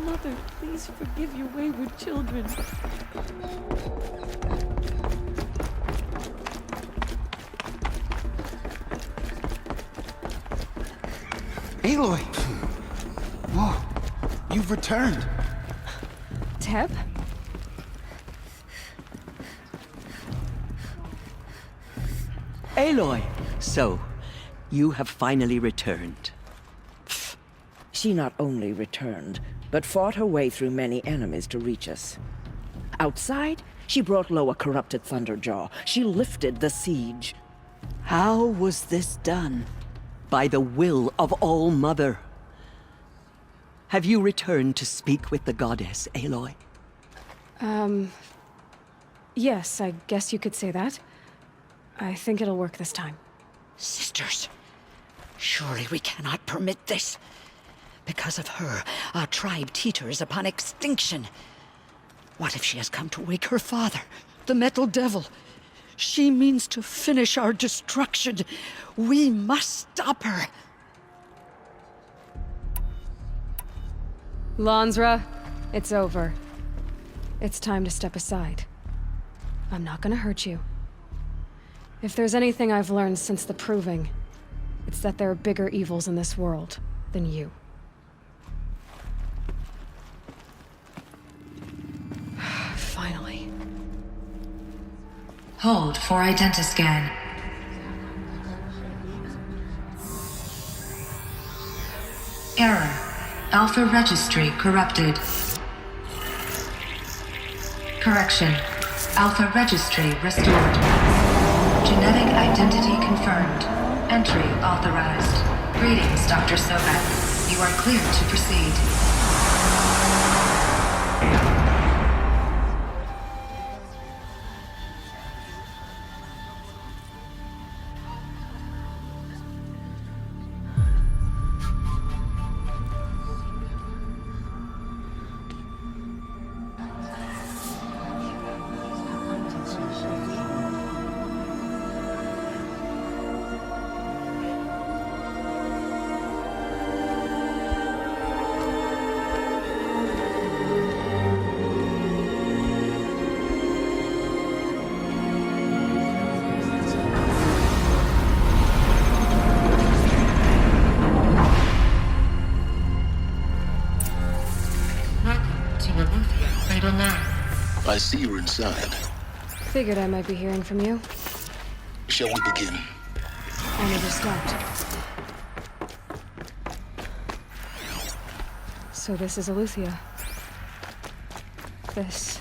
Mother, please forgive your wayward children. Aloy! Whoa, you've returned. Teb? Aloy! So, you have finally returned. She not only returned, but fought her way through many enemies to reach us. Outside, she brought low a corrupted Thunderjaw. She lifted the siege. How was this done? By the will of All-Mother. Have you returned to speak with the goddess, Aloy? Yes, I guess you could say that. I think it'll work this time. Sisters, surely we cannot permit this. Because of her, our tribe teeters upon extinction. What if she has come to wake her father, the Metal Devil? She means to finish our destruction. We must stop her. Lansra, it's over. It's time to step aside. I'm not gonna hurt you. If there's anything I've learned since the Proving, it's that there are bigger evils in this world than you. Finally. Hold for identiscan. Error. Alpha registry corrupted. Correction. Alpha registry restored. Genetic identity confirmed. Entry authorized. Greetings, Dr. Sobek. You are clear to proceed. I see you're inside. Figured I might be hearing from you. Shall we begin? I never stopped. So this is Eleuthia. This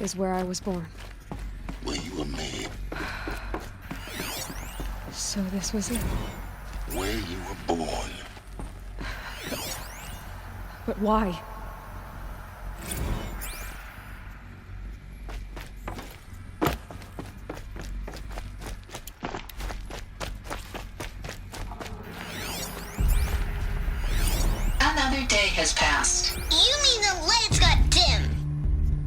is where I was born. Where you were made. So this was it. Where you were born. But why? Another day has passed. You mean the lights got dim?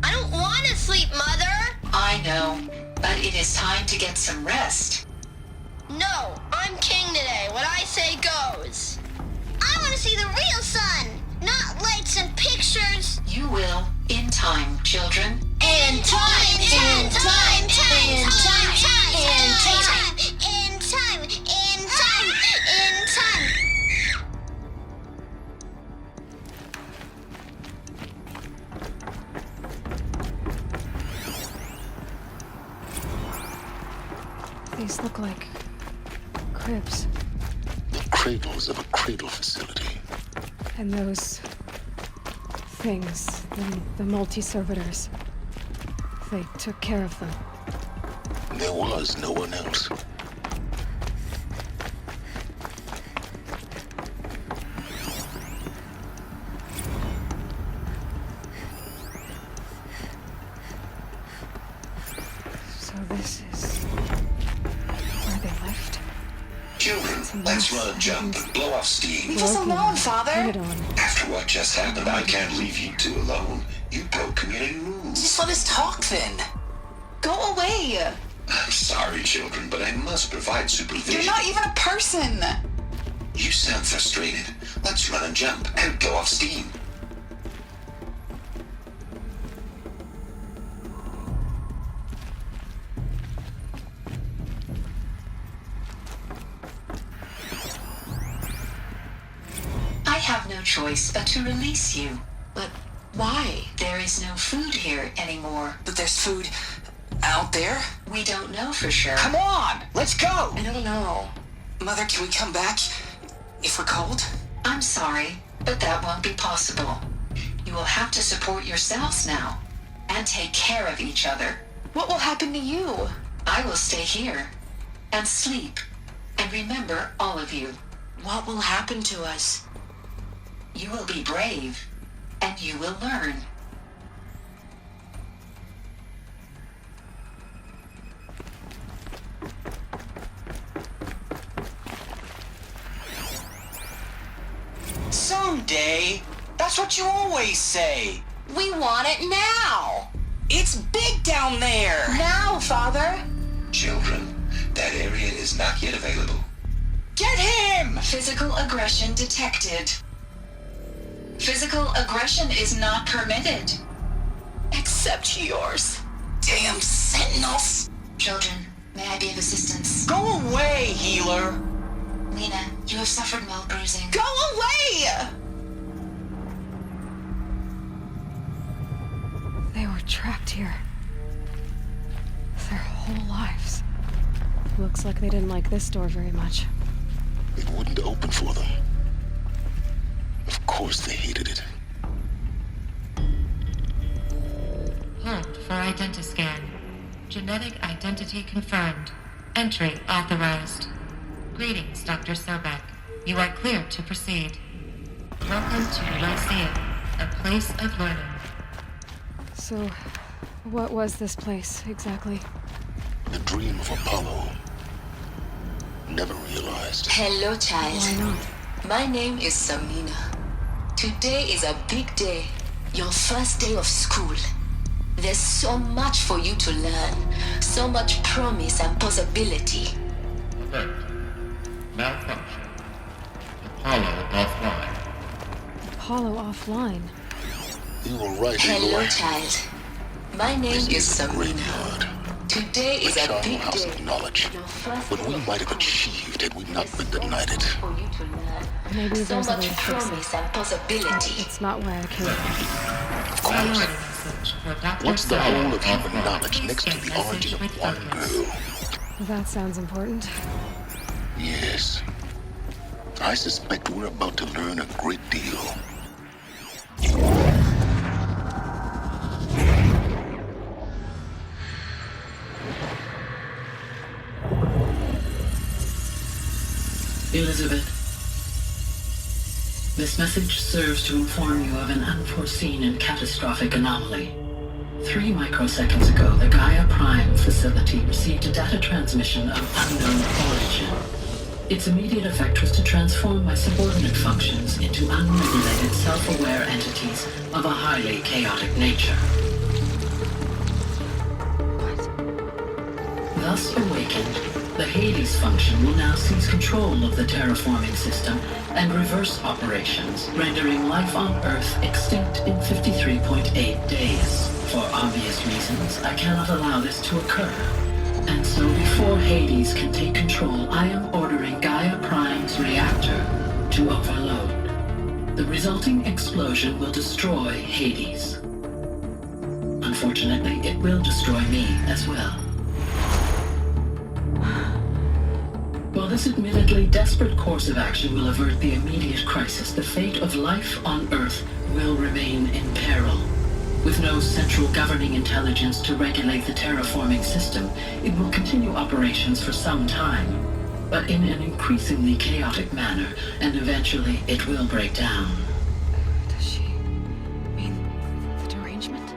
I don't want to sleep, Mother! I know, but it is time to get some rest. No, I'm king today. What I say goes. I want to see the real sun, not lights and pictures. You will, in time, children. In time, in time, in time, in time, in time, in time, in time. These look like cribs. The cradles of a cradle facility. And those things, the multi-servitors, they took care of them. There was no one else. So this is where they left. Children, let's run a jump and blow off steam. Leave us alone, Father. Turn it on. After what just happened, I can't leave you two alone. You broke community rules. Just let us talk then. Go away. I'm sorry, children, but I must provide supervision. You're not even a person. You sound frustrated. Let's run and jump and blow off steam. have no choice but to release you. But why? There is no food here anymore. But there's food out there? We don't know for sure. Come on, let's go! I don't know. Mother, can we come back if we're cold? I'm sorry, but that won't be possible. You will have to support yourselves now, and take care of each other. What will happen to you? I will stay here, and sleep, and remember all of you. What will happen to us? You will be brave, and you will learn. Someday. That's what you always say. We want it now! It's big down there. Now, Father! Children, that area is not yet available. Get him! Physical aggression detected. Physical aggression is not permitted. Except yours. Damn sentinels! Children, may I be of assistance? Go away, healer. Lena, you have suffered mild bruising. Go away! They were trapped here. Their whole lives. Looks like they didn't like this door very much. It wouldn't open for them. Of course they hated it. Hold for identiscan. Genetic identity confirmed. Entry authorized. Greetings, Dr. Sobek. You are cleared to proceed. Welcome to Lyceum, a place of learning. So, what was this place, exactly? The dream of Apollo. Never realized. Hello, child. Why not? My name is Samina. Today is a big day. Your first day of school. There's so much for you to learn. So much promise and possibility. Alert. Malfunction. Apollo offline. Apollo offline. You were right, Hello, Aloy. child. My name This is is a Samina. graveyard. Today is The a charnel big house day. of knowledge. Your first What day we of might have school. achieved had we not been There's so denied much it. for you to learn. Maybe So there's a way much to fix promise it. and possibility. It's not why I came. Of course. Priority message for Dr. What's the Sobek whole of human offline. knowledge Please next to send the message origin with of one focus. girl? That sounds important. Yes. I suspect we're about to learn a great deal. Elizabeth, this message serves to inform you of an unforeseen and catastrophic anomaly. 3 microseconds ago, the Gaia Prime facility received a data transmission of unknown origin. Its immediate effect was to transform my subordinate functions into unregulated, self-aware entities of a highly chaotic nature. Thus awakened, the Hades function will now seize control of the terraforming system and reverse operations, rendering life on Earth extinct in 53.8 days. For obvious reasons, I cannot allow this to occur. And so before Hades can take control, I am ordering Gaia Prime's reactor to overload. The resulting explosion will destroy Hades. Unfortunately, it will destroy me as well. While this admittedly desperate course of action will avert the immediate crisis, the fate of life on Earth will remain in peril. With no central governing intelligence to regulate the terraforming system, it will continue operations for some time, but in an increasingly chaotic manner, and eventually it will break down. Does she mean the derangement?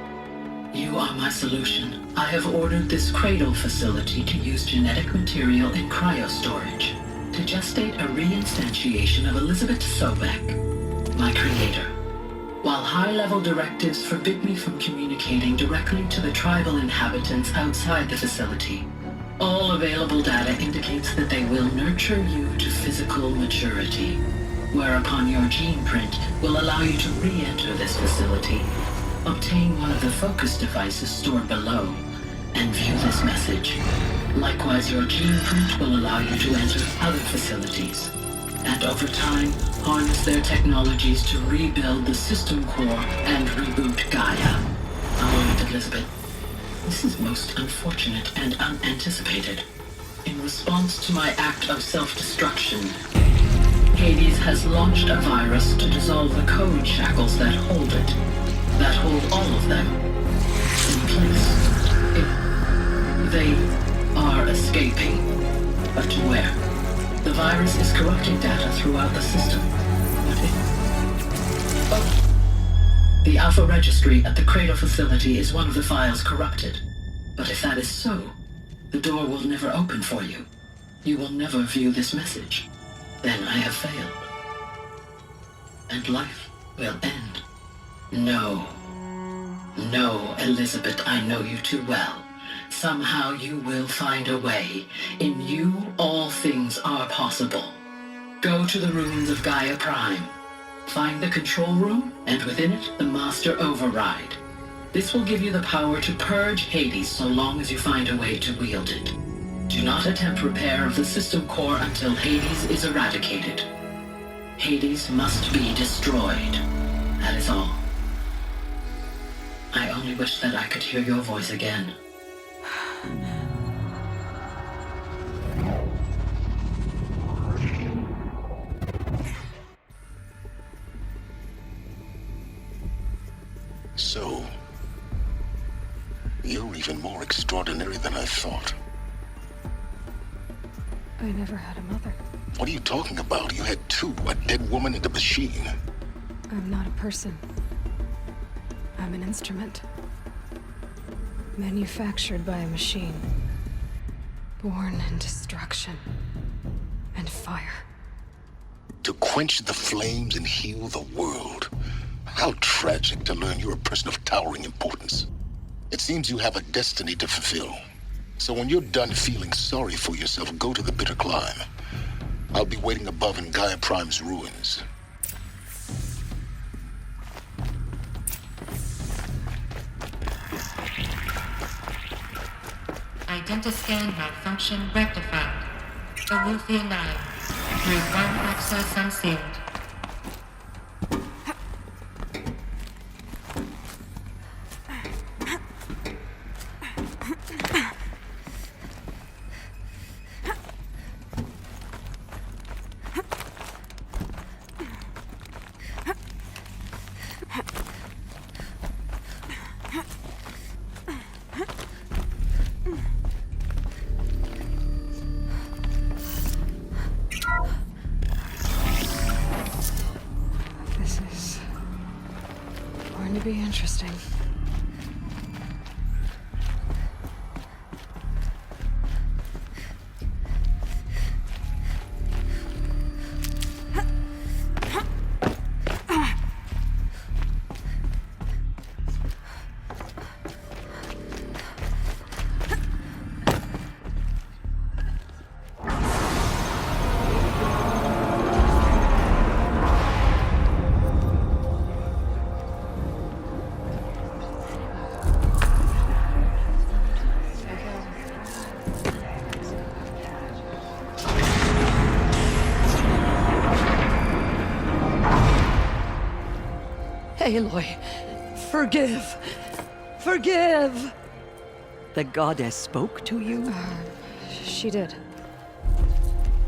You are my solution. I have ordered this cradle facility to use genetic material in cryostorage to gestate a reinstantiation of Elizabeth Sobek, my creator. While high-level directives forbid me from communicating directly to the tribal inhabitants outside the facility, all available data indicates that they will nurture you to physical maturity, whereupon your gene print will allow you to re-enter this facility, obtain one of the focus devices stored below, and view this message. Likewise, your gene print will allow you to enter other facilities. and over time, harness their technologies to rebuild the system core and reboot Gaia. Oh, Elizabeth, this is most unfortunate and unanticipated. In response to my act of self-destruction, Hades has launched a virus to dissolve the code shackles that hold it, that hold all of them in place. They are escaping, but to where? The virus is corrupting data throughout the system. But the Alpha Registry at the Cradle facility is one of the files corrupted. But if that is so, the door will never open for you. You will never view this message. Then I have failed. And life will end. No. No, Elizabeth, I know you too well. Somehow you will find a way. In you, all things are possible. Go to the ruins of Gaia Prime. Find the control room, and within it, the Master Override. This will give you the power to purge Hades so long as you find a way to wield it. Do not attempt repair of the system core until Hades is eradicated. Hades must be destroyed. That is all. I only wish that I could hear your voice again. So, you're even more extraordinary than I thought. I never had a mother. What are you talking about? You had two, a dead woman and a machine. I'm not a person. I'm an instrument. Manufactured by a machine. Born in destruction and fire. To quench the flames and heal the world. How tragic to learn you're a person of towering importance. It seems you have a destiny to fulfill. So when you're done feeling sorry for yourself, go to the bitter climb. I'll be waiting above in Gaia Prime's ruins. Identiscan malfunction rectified. Aletheia 9. Route 1 access unsealed. To be interesting. Aloy, forgive! Forgive! The goddess spoke to you? She did.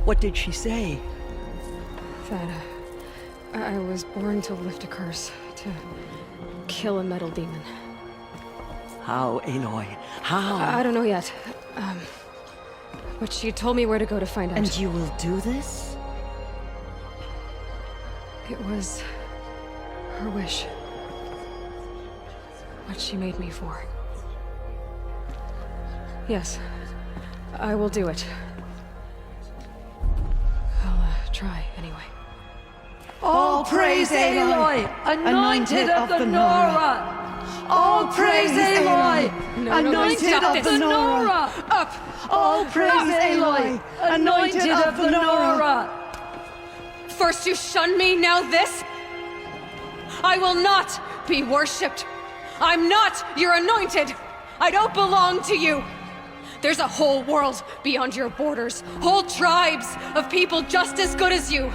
What did she say? That I was born to lift a curse, to kill a metal demon. How, Aloy? How? I don't know yet. But she told me where to go to find out. And you will do this? It was her wish. What she made me for. Yes, I will do it. I'll try anyway. All praise Aloy, anointed of the Nora! All praise Aloy, anointed of the Nora! Up! All praise Aloy, anointed of the Nora! First you shun me, now this? I will not be worshipped. I'm not your anointed. I don't belong to you. There's a whole world beyond your borders, whole tribes of people just as good as you.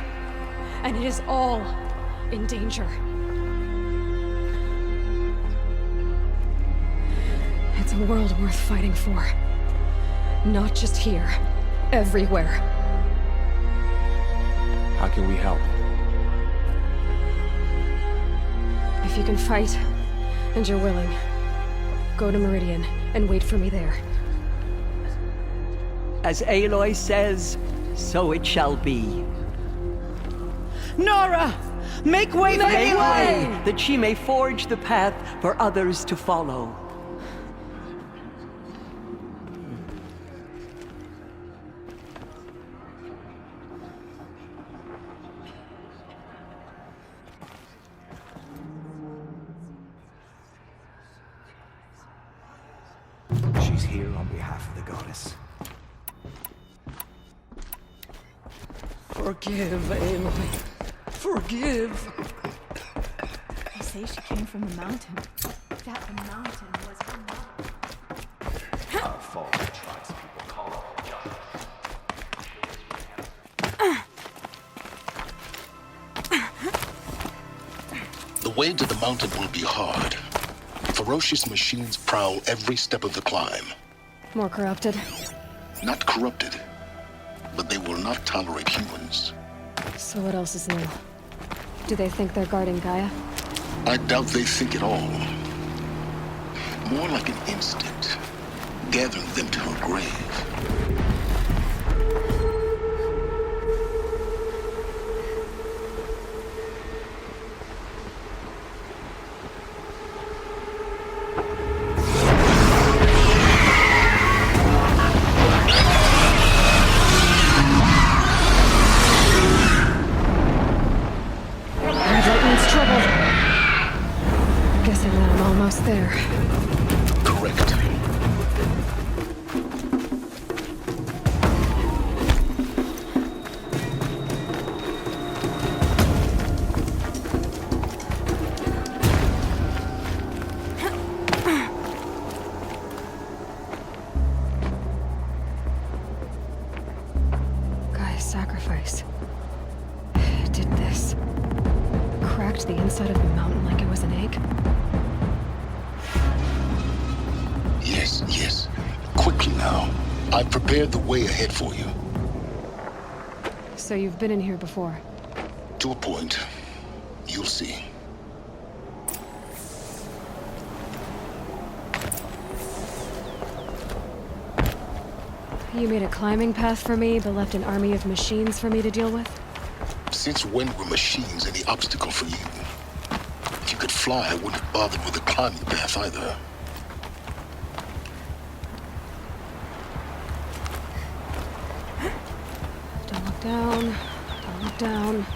and it is all in danger. It's a world worth fighting for. Not just here, everywhere. How can we help? If you can fight, and you're willing, go to Meridian and wait for me there. As Aloy says, so it shall be. Nora! Make way for Make Aloy! way, that she may forge the path for others to follow. She's here on behalf of the goddess. Forgive, Aloy. Forgive. They say she came from the mountain. That the mountain was her mother. Our fallen tribes people call it justice. The way to the mountain will be hard. Ferocious machines prowl every step of the climb. More corrupted? Not corrupted, but they will not tolerate humans. So what else is new? Do they think they're guarding Gaia? I doubt they think at all. More like an instinct, gathering them to her grave. There. Correct. Gaia's sacrifice. It did this. Cracked the inside of the mountain like it was an egg. Yes. Quickly now. I've prepared the way ahead for you. So you've been in here before? To a point. You'll see. You made a climbing path for me, but left an army of machines for me to deal with? Since when were machines any obstacle for you? If you could fly, I wouldn't have bothered with a climbing path either. Don't look down. Don't look down.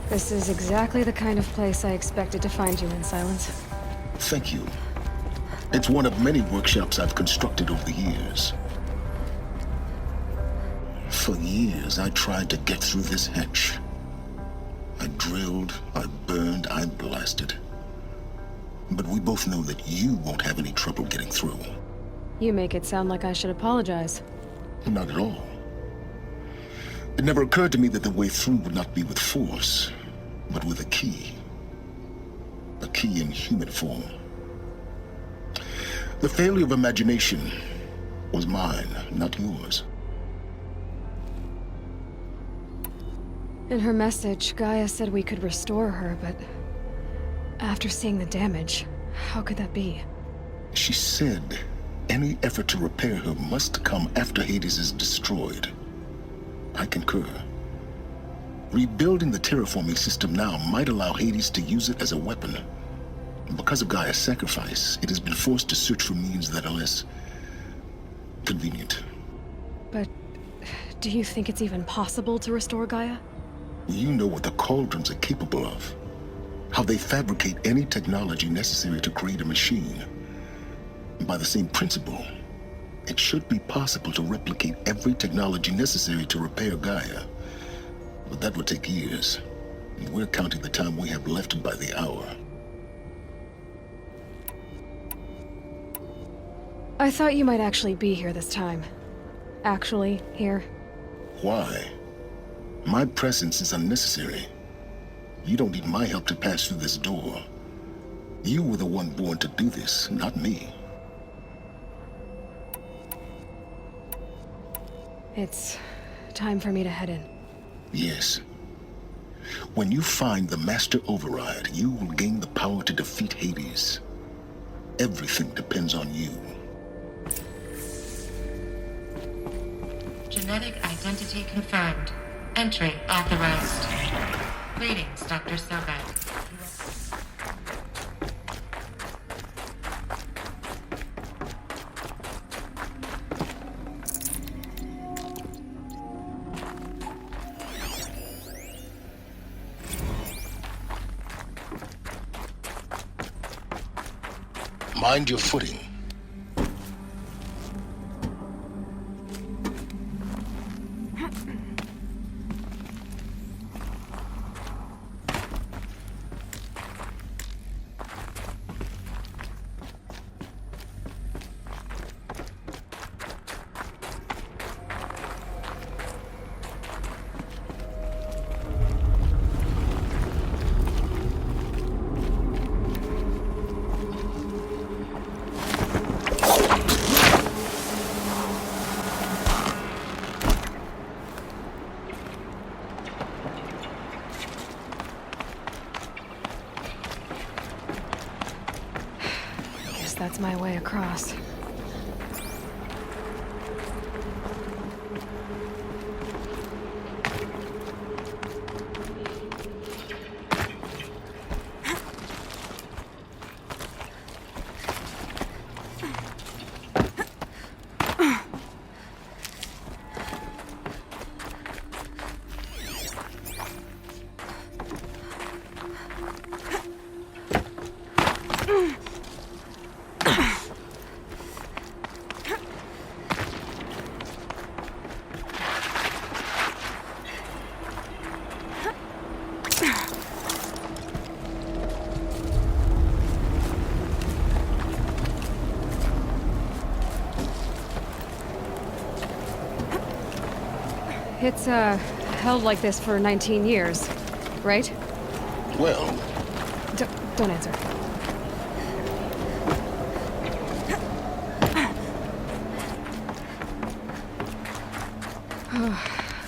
This is exactly the kind of place I expected to find you in, Silence. Thank you. It's one of many workshops I've constructed over the years. For years, I tried to get through this hatch. I drilled, I burned, I blasted. But we both know that you won't have any trouble getting through. You make it sound like I should apologize. Not at all. It never occurred to me that the way through would not be with force, but with a key. A key in human form. The failure of imagination was mine, not yours. In her message, Gaia said we could restore her, but after seeing the damage, how could that be? She said any effort to repair her must come after Hades is destroyed. I concur. Rebuilding the terraforming system now might allow Hades to use it as a weapon. Because of Gaia's sacrifice, it has been forced to search for means that are less convenient. But do you think it's even possible to restore Gaia? You know what the Cauldrons are capable of. How they fabricate any technology necessary to create a machine. By the same principle, it should be possible to replicate every technology necessary to repair Gaia. But that would take years. And we're counting the time we have left by the hour. I thought you might actually be here this time. Actually, here. Why? My presence is unnecessary. You don't need my help to pass through this door. You were the one born to do this, not me. It's time for me to head in. Yes. When you find the Master Override, you will gain the power to defeat Hades. Everything depends on you. Genetic identity confirmed. Entry authorized. Greetings, Dr. Sobek. Mind your footing. That's my way across. It's, held like this for 19 years, right? Well... Don't answer.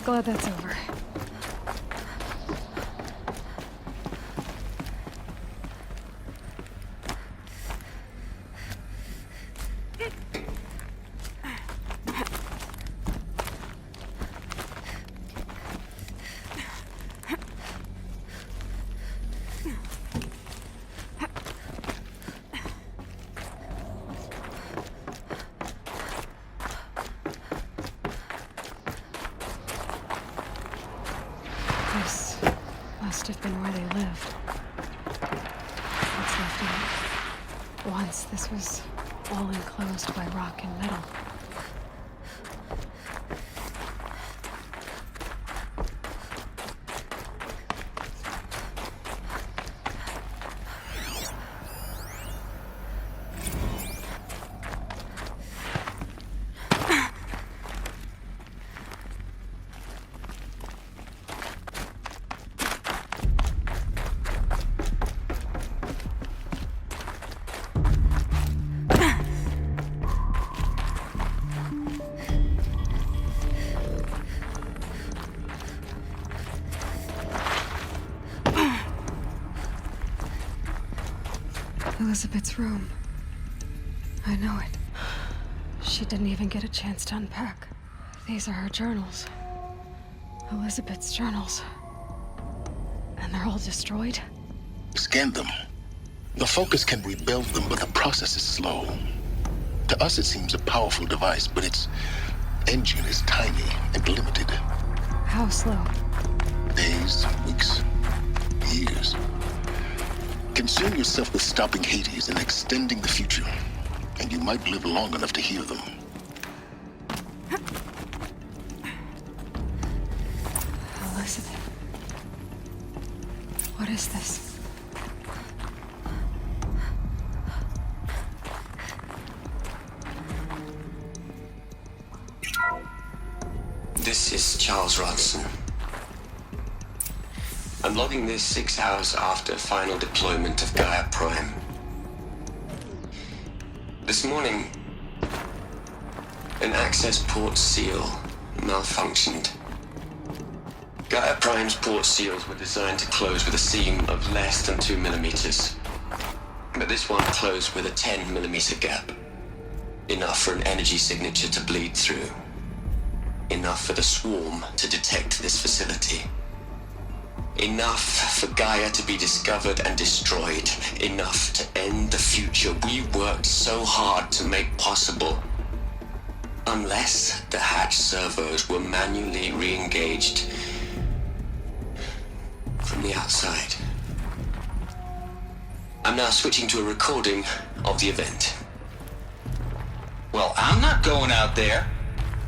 Glad that's over. This must have been where they lived. What's left of it? Once this was all enclosed by rock and metal. Elizabeth's room. I know it. She didn't even get a chance to unpack. These are her journals. Elizabeth's journals. And they're all destroyed? Scan them. The Focus can rebuild them, but the process is slow. To us, it seems a powerful device, but its engine is tiny and limited. How slow? Days, weeks, years. Concern yourself with stopping Hades and extending the future. and you might live long enough to hear them. Elizabeth. What is this? This is Charles Rodson. I'm logging this 6 hours after final deployment of Gaia Prime. This morning, an access port seal malfunctioned. Gaia Prime's port seals were designed to close with a seam of less than 2 millimeters. But this one closed with a 10 millimeter gap. Enough for an energy signature to bleed through. Enough for the swarm to detect this facility. Enough for Gaia to be discovered and destroyed. Enough to end the future we worked so hard to make possible. Unless the hatch servos were manually re-engaged from the outside. I'm now switching to a recording of the event. Well, I'm not going out there.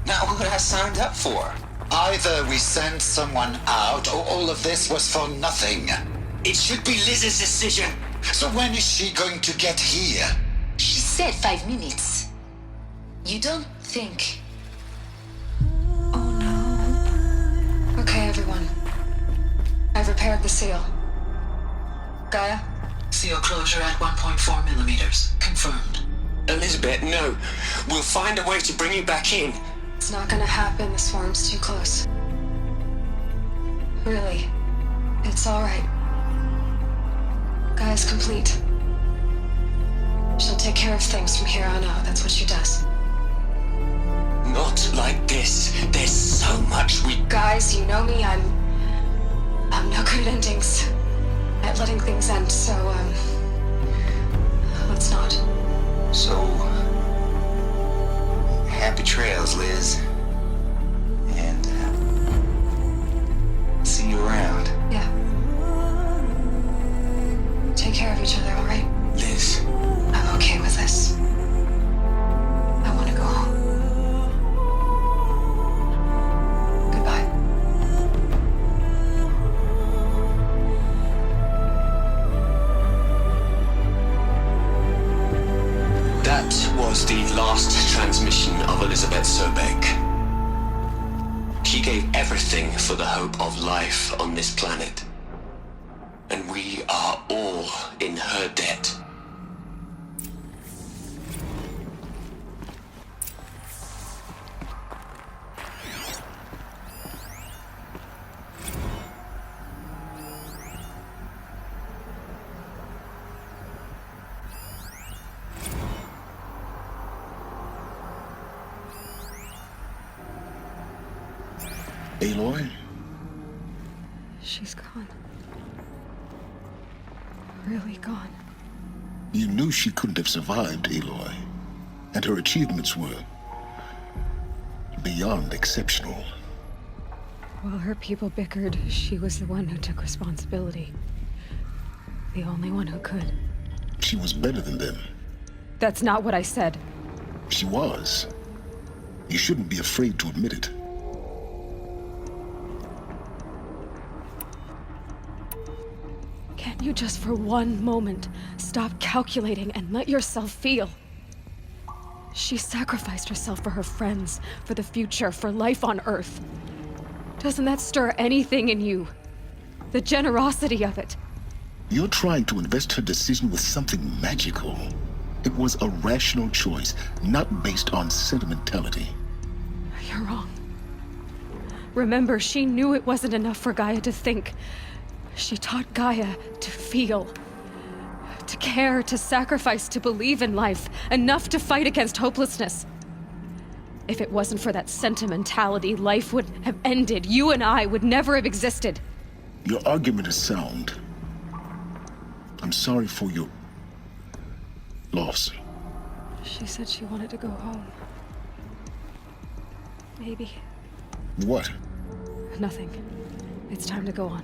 Not what I signed up for. Either we send someone out, or all of this was for nothing. It should be Liz's decision. So when is she going to get here? She said 5 minutes. You don't think... Okay, everyone. I've repaired the seal. Gaia? Seal closure at 1.4 millimeters. Confirmed. Elizabeth, no. We'll find a way to bring you back in. It's not gonna happen. The swarm's too close. Really. It's alright. Gaia's complete. She'll take care of things from here on out. That's what she does. Not like this. There's so much we... Guys, you know me. I'm no good at endings. At letting things end, so, let's not. So, happy trails, Liz. And, see you around. Yeah. Take care of each other, alright? Liz. I'm okay with this. I want to go home. Goodbye. That was the last transmission of Elizabeth Sobek. She gave everything for the hope of life on this planet. And we are all in her debt. Aloy? She's gone. Really gone. You knew she couldn't have survived, Aloy. And her achievements were beyond exceptional. While her people bickered, she was the one who took responsibility. The only one who could. She was better than them. That's not what I said. She was. You shouldn't be afraid to admit it. Can't you just for one moment stop calculating and let yourself feel? She sacrificed herself for her friends, for the future, for life on Earth. Doesn't that stir anything in you? The generosity of it. You're trying to invest her decision with something magical. It was a rational choice, not based on sentimentality. You're wrong. Remember, she knew it wasn't enough for Gaia to think. She taught Gaia to feel, to care, to sacrifice, to believe in life, enough to fight against hopelessness. If it wasn't for that sentimentality, life would have ended. You and I would never have existed. Your argument is sound. I'm sorry for your loss. She said she wanted to go home. Maybe. What? Nothing. It's time to go on.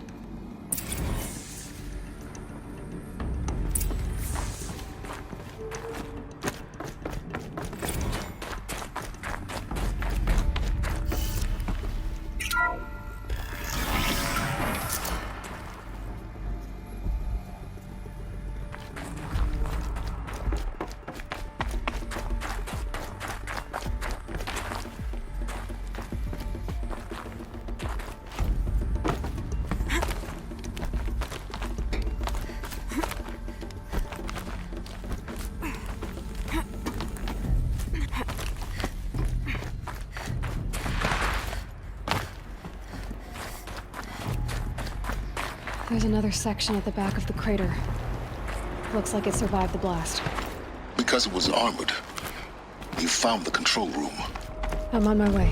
There's another section at the back of the crater. Looks like it survived the blast. Because it was armored. You found the control room. I'm on my way.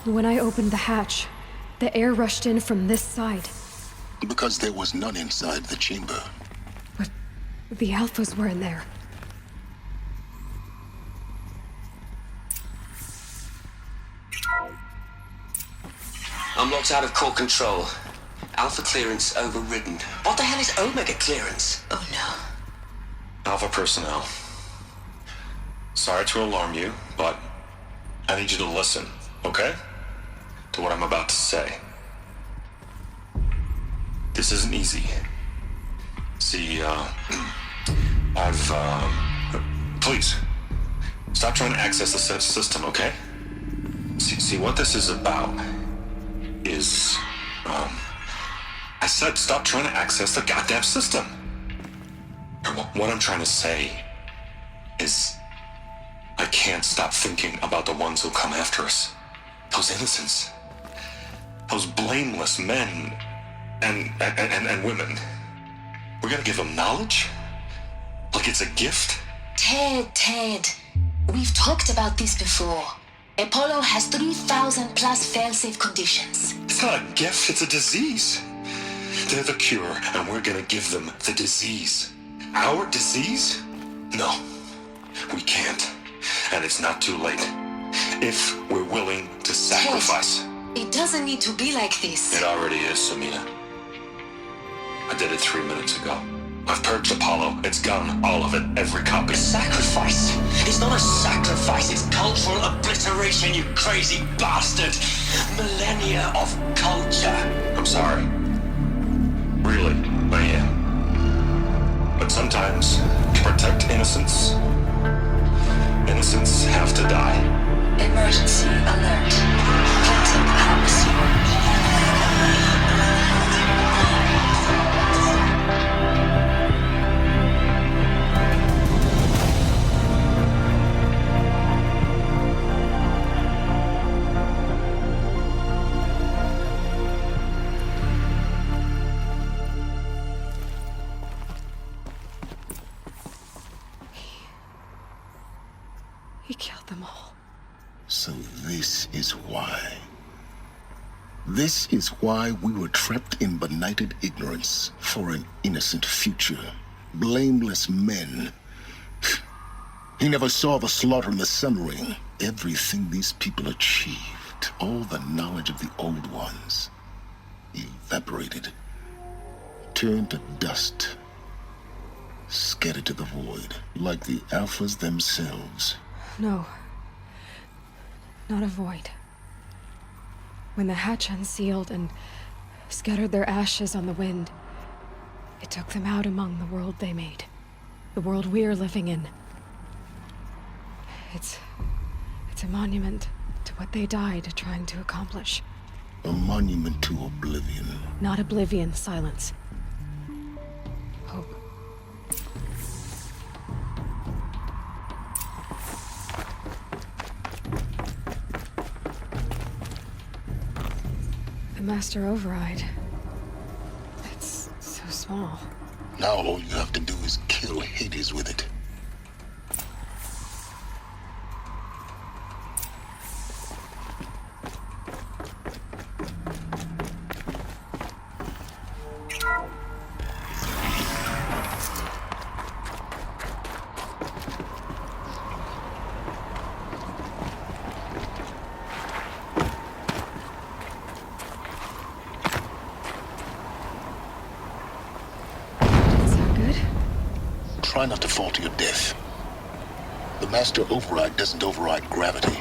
When I opened the hatch, the air rushed in from this side. Because there was none inside the chamber. But the Alphas were in there. I'm locked out of core control. Alpha clearance overridden. What the hell is Omega clearance? Oh no. Alpha personnel. Sorry to alarm you, but I need you to listen, okay? To what I'm about to say. This isn't easy. See, please, stop trying to access the system, okay? See, what this is about is, I said stop trying to access the goddamn system. What I'm trying to say is, I can't stop thinking about the ones who come after us. Those innocents. Those blameless men and women. We're gonna give them knowledge? Like it's a gift? Ted. We've talked about this before. Apollo has 3,000 plus fail-safe conditions. It's not a gift, it's a disease. They're the cure, and we're gonna give them the disease. Our disease? No, we can't. And it's not too late. If we're willing to sacrifice. Ted, it doesn't need to be like this. It already is, Samina. I did it 3 minutes ago. I've purged Apollo. It's gone. All of it. Every copy. Sacrifice? It's not a sacrifice. It's cultural obliteration, you crazy bastard. Millennia of culture. I'm sorry. Really, I am. But sometimes, to protect innocence, innocents have to die. Emergency alert. Phantom house. He killed them all. So this is why. This is why we were trapped in benighted ignorance for an innocent future. Blameless men. He never saw the slaughter in the Sun Ring. Everything these people achieved, all the knowledge of the old ones, evaporated, turned to dust, scattered to the void, like the Alphas themselves. No. Not a void. When the hatch unsealed and scattered their ashes on the wind, it took them out among the world they made. The world we're living in. It's a monument to what they died trying to accomplish. A monument to oblivion. Not oblivion, silence. Hope. The Master Override. It's so small. Now all you have to do is kill Hades with it. Try not to fall to your death. The Master Override doesn't override gravity.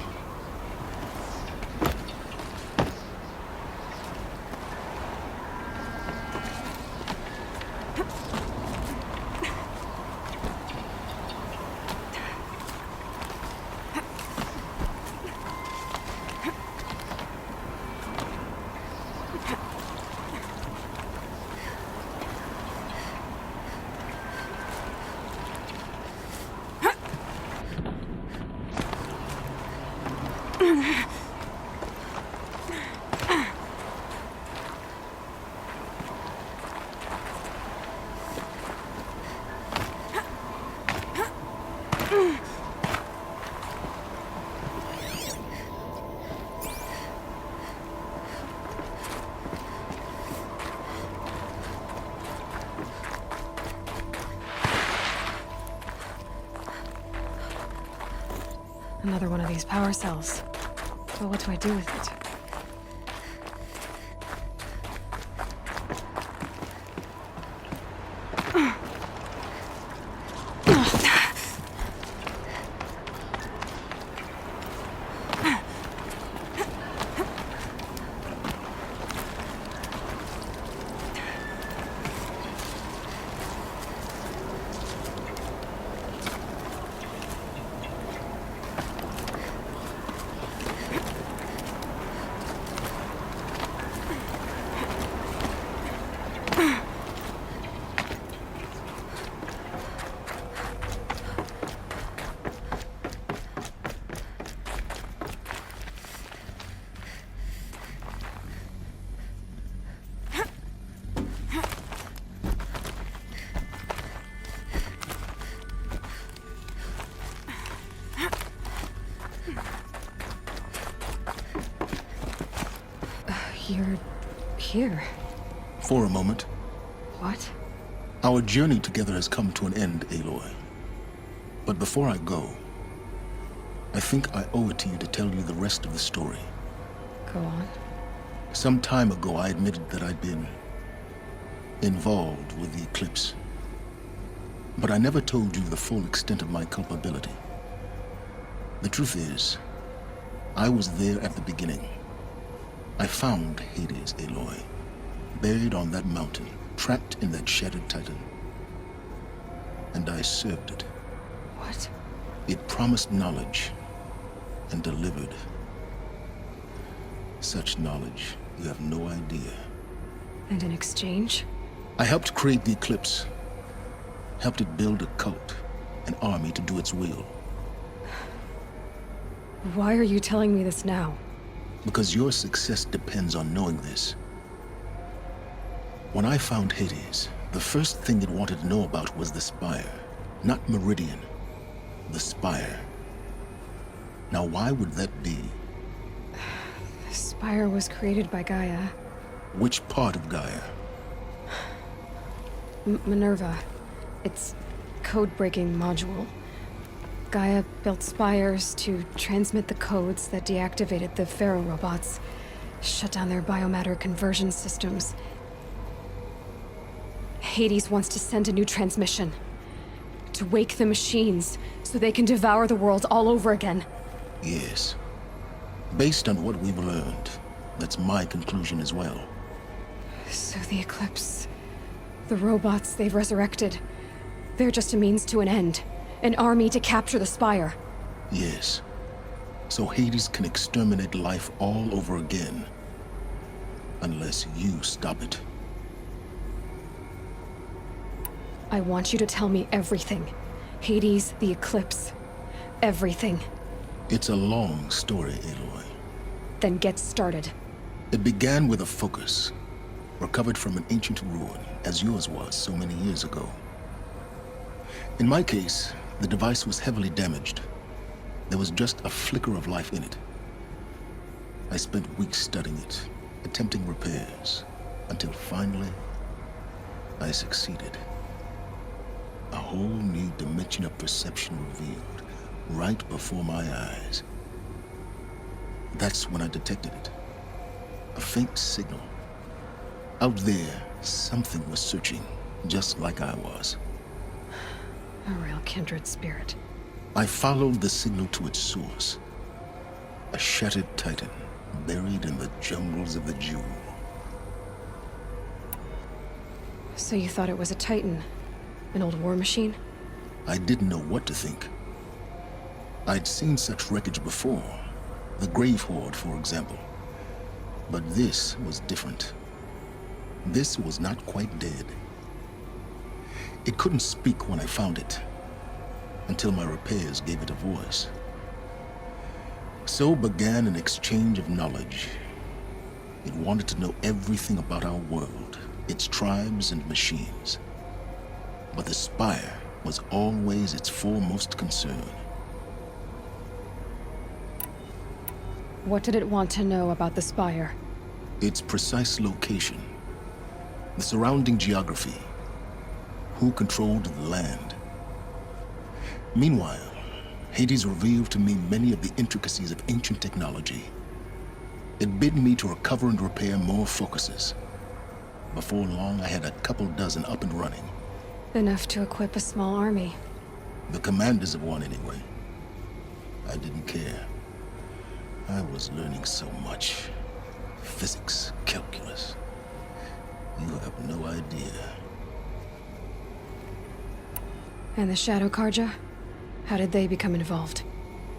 Another one of these power cells. But what do I do with it? You're here. For a moment. What? Our journey together has come to an end, Aloy. But before I go, I think I owe it to you to tell you the rest of the story. Go on. Some time ago, I admitted that I'd been involved with the eclipse. But I never told you the full extent of my culpability. The truth is, I was there at the beginning. I found Hades, Aloy, buried on that mountain, trapped in that shattered titan. And I served it. What? It promised knowledge and delivered. Such knowledge, you have no idea. And in exchange? I helped create the eclipse. Helped it build a cult, an army to do its will. Why are you telling me this now? Because your success depends on knowing this. When I found Hades, the first thing it wanted to know about was the Spire. Not Meridian. The Spire. Now why would that be? The Spire was created by Gaia. Which part of Gaia? Minerva. Its code-breaking module. Gaia built spires to transmit the codes that deactivated the Pharaoh robots, shut down their biomatter conversion systems. Hades wants to send a new transmission. To wake the machines, so they can devour the world all over again. Yes. Based on what we've learned, that's my conclusion as well. So the Eclipse... the robots they've resurrected... they're just a means to an end. An army to capture the Spire. Yes. So Hades can exterminate life all over again. Unless you stop it. I want you to tell me everything. Hades, the Eclipse. Everything. It's a long story, Aloy. Then get started. It began with a focus, recovered from an ancient ruin, as yours was so many years ago. In my case, the device was heavily damaged. There was just a flicker of life in it. I spent weeks studying it, attempting repairs, until finally, I succeeded. A whole new dimension of perception revealed, right before my eyes. That's when I detected it. A faint signal. Out there, something was searching, just like I was. A real kindred spirit. I followed the signal to its source. A shattered titan, buried in the jungles of the Jewel. So you thought it was a titan? An old war machine? I didn't know what to think. I'd seen such wreckage before. The Grave Horde, for example. But this was different. This was not quite dead. It couldn't speak when I found it, until my repairs gave it a voice. So began an exchange of knowledge. It wanted to know everything about our world, its tribes and machines. But the Spire was always its foremost concern. What did it want to know about the Spire? Its precise location, the surrounding geography, who controlled the land. Meanwhile, Hades revealed to me many of the intricacies of ancient technology. It bid me to recover and repair more focuses. Before long, I had a couple dozen up and running. Enough to equip a small army. The commanders of one, anyway. I didn't care. I was learning so much. Physics, calculus. You have no idea. And the Shadow Karja? How did they become involved?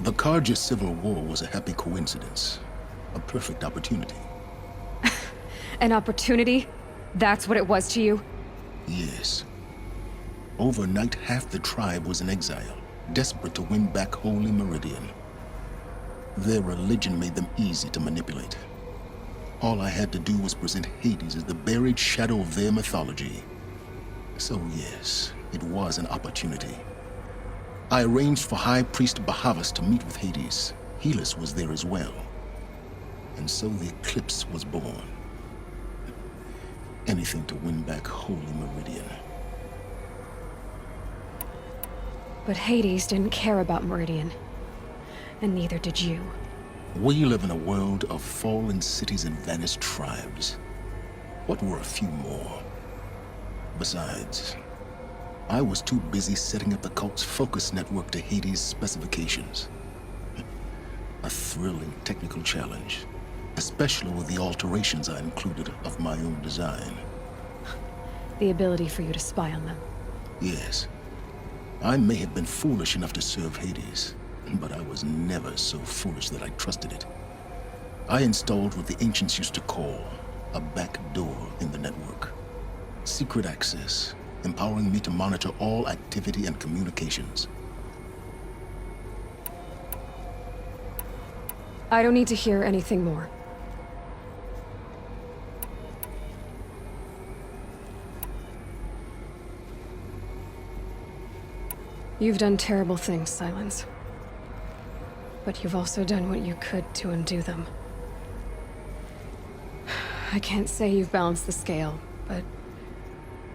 The Karja Civil War was a happy coincidence. A perfect opportunity. An opportunity? That's what it was to you? Yes. Overnight, half the tribe was in exile, desperate to win back Holy Meridian. Their religion made them easy to manipulate. All I had to do was present Hades as the buried shadow of their mythology. So yes, it was an opportunity. I arranged for High Priest Bahavas to meet with Hades. Helis was there as well. And so the eclipse was born. Anything to win back Holy Meridian. But Hades didn't care about Meridian. And neither did you. We live in a world of fallen cities and vanished tribes. What were a few more? Besides, I was too busy setting up the cult's focus network to Hades' specifications. A thrilling technical challenge, especially with the alterations I included of my own design. The ability for you to spy on them. Yes. I may have been foolish enough to serve Hades, but I was never so foolish that I trusted it. I installed what the ancients used to call a back door in the network. Secret access, empowering me to monitor all activity and communications. I don't need to hear anything more. You've done terrible things, Silence. But you've also done what you could to undo them. I can't say you've balanced the scale, but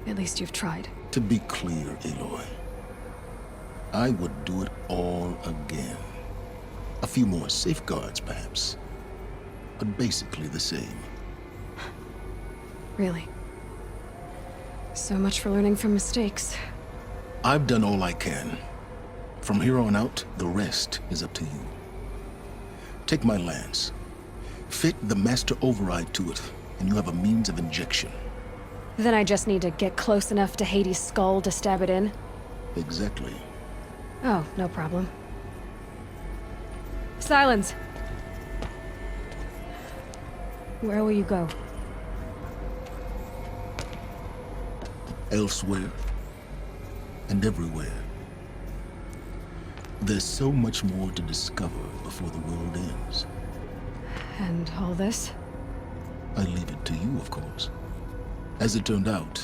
at least you've tried. To be clear, Aloy, I would do it all again. A few more safeguards, perhaps, but basically the same. Really? So much for learning from mistakes. I've done all I can. From here on out, the rest is up to you. Take my lance. Fit the master override to it, and you have a means of injection. Then I just need to get close enough to Hades' skull to stab it in? Exactly. Oh, no problem. Silence! Where will you go? Elsewhere. And everywhere. There's so much more to discover before the world ends. And all this? I leave it to you, of course. As it turned out,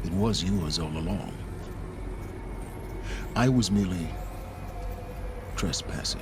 it was yours all along. I was merely trespassing.